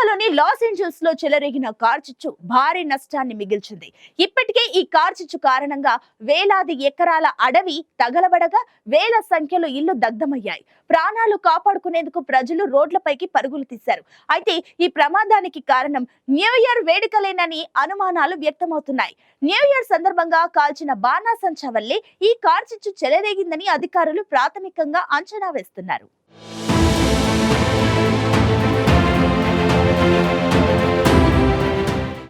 అమెరికాలోని Los Angeles లో చెలరేగిన కార్చిచ్చు భారీ నష్టాన్ని మిగిల్చింది. ఇప్పటికే ఈ కార్చిచ్చు కారణంగా వేలాది ఎకరాల అడవి తగలబడగా వేల సంఖ్యలో ఇళ్లు దగ్ధమయ్యాయి. ప్రాణాలు కాపాడుకునేందుకు ప్రజలు రోడ్లపైకి పరుగులు తీశారు. అయితే ఈ ప్రమాదానికి కారణం న్యూ ఇయర్ వేడుకలేనని అనుమానాలు వ్యక్తమవుతున్నాయి. న్యూ ఇయర్ సందర్భంగా కాల్చిన బాణాసంచా వల్లే ఈ కార్చిచ్చు చెలరేగిందని అధికారులు ప్రాథమికంగా అంచనా వేస్తున్నారు.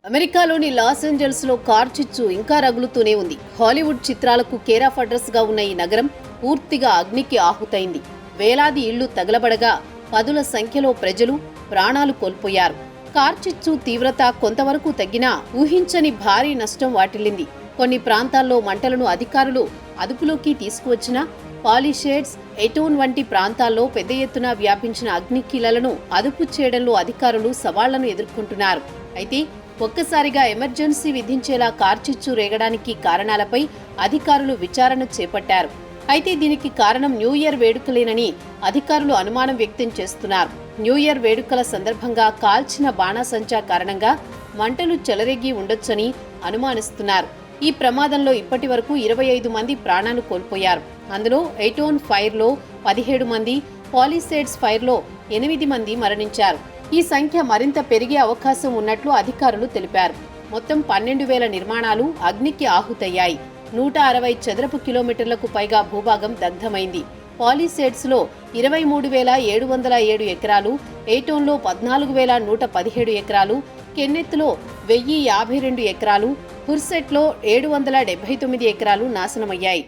అమెరికాలోని లాస్ ఏంజల్స్ లో కార్చిచ్చు ఇంకా రగులుతూనే ఉంది. హాలీవుడ్ చిత్రాలకు కేర్ ఆఫ్ అడ్రస్ గా ఉన్న ఈ నగరం పూర్తిగా అగ్నికి ఆహుతైంది. వేలాది ఇళ్లు తగలబడగా పదుల సంఖ్యలో ప్రజలు ప్రాణాలు కోల్పోయారు. కార్చిచ్చు తీవ్రత కొంతవరకు తగ్గినా ఊహించని భారీ నష్టం వాటిల్లింది. కొన్ని ప్రాంతాల్లో మంటలను అధికారులు అదుపులోకి తీసుకువచ్చినా పాలిషేడ్స్, ఎటోన్ వంటి ప్రాంతాల్లో పెద్ద ఎత్తున వ్యాపించిన అగ్నికీలలను అదుపు చేయడంలో అధికారులు సవాళ్లను ఎదుర్కొంటున్నారు. అయితే ఒక్కసారిగా ఎమర్జెన్సీ విధించేలా కార్చిచ్చు రేగడానికి కారణాలపై అధికారులు విచారణ చేపట్టారు. అయితే దీనికి కారణం న్యూ ఇయర్ వేడుకలేనని అధికారులు అనుమానం వ్యక్తం చేస్తున్నారు. న్యూ ఇయర్ వేడుకల సందర్భంగా కాల్చిన బాణాసంచా కారణంగా మంటలు చెలరేగి ఉండొచ్చని అనుమానిస్తున్నారు. ఈ ప్రమాదంలో ఇప్పటి వరకు 25 మంది ప్రాణాలు కోల్పోయారు. అందులో ఎటోన్ ఫైర్లో 17 మంది, పాలిసేడ్స్ ఫైర్లో 8 మంది మరణించారు. ఈ సంఖ్య మరింత పెరిగే అవకాశం ఉన్నట్లు అధికారులు తెలిపారు. మొత్తం 12,000 నిర్మాణాలు అగ్నికి ఆహుతయ్యాయి. 160 చదరపు కిలోమీటర్లకు పైగా భూభాగం దగ్ధమైంది. పాలిసేడ్స్ లో 23,707 ఎకరాలు, ఎయిటోన్లో 14,117 ఎకరాలు, కెన్నెత్లో 1,052 ఎకరాలు, హుర్సెట్లో 779 ఎకరాలు నాశనమయ్యాయి.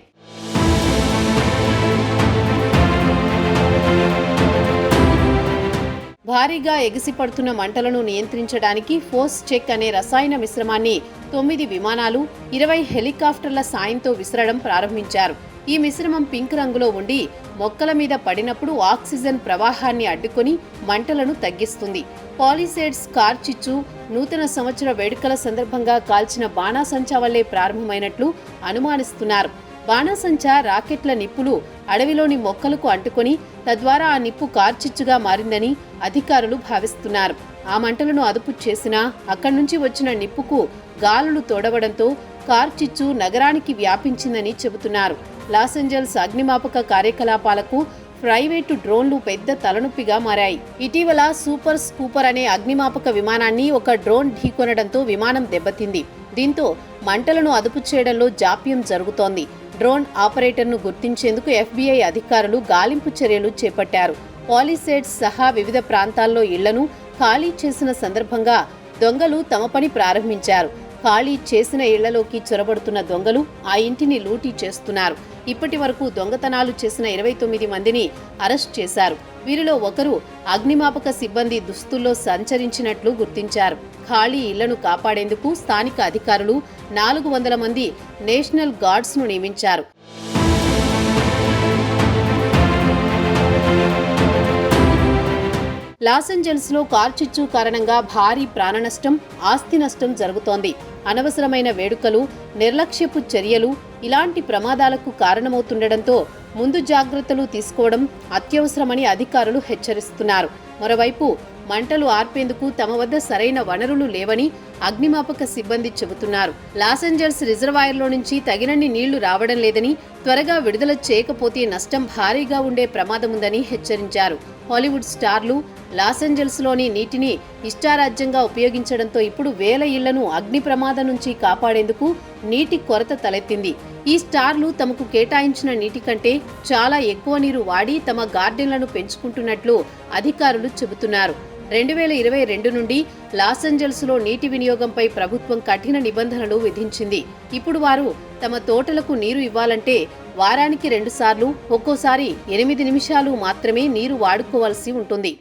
భారీగా ఎగిసిపడుతున్న మంటలను నియంత్రించడానికి ఫోర్స్ చెక్ అనే రసాయన మిశ్రమాన్ని 9 విమానాలు, 20 హెలికాప్టర్ల సాయంతో విసరడం ప్రారంభించారు. ఈ మిశ్రమం పింక్ రంగులో ఉండి మొక్కల మీద పడినప్పుడు ఆక్సిజన్ ప్రవాహాన్ని అడ్డుకొని మంటలను తగ్గిస్తుంది. పాలిసేడ్స్ కార్చిచ్చు నూతన సంవత్సర వేడుకల సందర్భంగా కాల్చిన బాణాసంచా వల్లే ప్రారంభమైనట్లు అనుమానిస్తున్నారు. బాణాసంచా రాకెట్ల నిప్పులు అడవిలోని మొక్కలకు అంటుకొని తద్వారా ఆ నిప్పు కార్చిచ్చుగా మారిందని అధికారులు భావిస్తున్నారు. ఆ మంటలను అదుపు చేసినా అక్కడి నుంచి వచ్చిన నిప్పుకు గాలులు తోడవడంతో కార్చిచ్చు నగరానికి వ్యాపించిందని చెబుతున్నారు. లాస్ ఏంజల్స్ అగ్నిమాపక కార్యకలాపాలకు ప్రైవేటు డ్రోన్లు పెద్ద తలనొప్పిగా మారాయి. ఇటీవల సూపర్ స్కూపర్ అనే అగ్నిమాపక విమానాన్ని ఒక డ్రోన్ ఢీకొనడంతో విమానం దెబ్బతింది. దీంతో మంటలను అదుపు చేయడంలో జాప్యం జరుగుతోంది. డ్రోన్ ఆపరేటర్ను గుర్తించేందుకు FBI అధికారులు గాలింపు చర్యలు చేపట్టారు. పాలిసేడ్స్ సహా వివిధ ప్రాంతాల్లో ఇళ్లను ఖాళీ చేసిన సందర్భంగా దొంగలు తమ పని ప్రారంభించారు. ఖాళీ చేసిన ఇళ్లలోకి చొరబడుతున్న దొంగలు ఆ ఇంటిని లూటీ చేస్తున్నారు. ఇప్పటి వరకు దొంగతనాలు చేసిన 29 మందిని అరెస్ట్ చేశారు. వీరిలో ఒకరు అగ్నిమాపక సిబ్బంది దుస్తుల్లో సంచరించినట్లు గుర్తించారు. ఖాళీ ఇళ్లను కాపాడేందుకు స్థానిక అధికారులు 400 మంది నేషనల్ గార్డ్స్ను నియమించారు. లాస్ ఏంజల్స్ లో కార్చిచ్చు కారణంగా భారీ ప్రాణనష్టం, ఆస్తి నష్టం జరుగుతోంది. అనవసరమైన వేడుకలు, నిర్లక్ష్యపు చర్యలు ఇలాంటి ప్రమాదాలకు కారణమవుతుండటంతో ముందు జాగ్రత్తలు తీసుకోవడం అత్యవసరమని అధికారులు హెచ్చరిస్తున్నారు. మరోవైపు మంటలు ఆర్పేందుకు తమ వద్ద సరైన వనరులు లేవని అగ్నిమాపక సిబ్బంది చెబుతున్నారు. లాస్ ఏంజల్స్ రిజర్వాయర్లో నుంచి తగినన్ని నీళ్లు రావడం లేదని, త్వరగా విడుదల చేయకపోతే నష్టం భారీగా ఉండే ప్రమాదముందని హెచ్చరించారు. హాలీవుడ్ స్టార్లు లాస్ ఏంజల్స్లోని నీటిని ఇష్టారాజ్యంగా ఉపయోగించడంతో ఇప్పుడు వేల ఇళ్లను అగ్ని ప్రమాదం నుంచి కాపాడేందుకు నీటి కొరత తలెత్తింది. ఈ స్టార్లు తమకు కేటాయించిన నీటి కంటే చాలా ఎక్కువ నీరు వాడి తమ గార్డెన్లను పెంచుకుంటున్నట్లు అధికారులు చెబుతున్నారు. 2022 నుండి లాస్ ఏంజల్స్లో నీటి వినియోగంపై ప్రభుత్వం కఠిన నిబంధనలు విధించింది. ఇప్పుడు వారు తమ తోటలకు నీరు ఇవ్వాలంటే వారానికి 2 సార్లు, ఒక్కోసారి 8 నిమిషాలు మాత్రమే నీరు వాడుకోవాల్సి ఉంటుంది.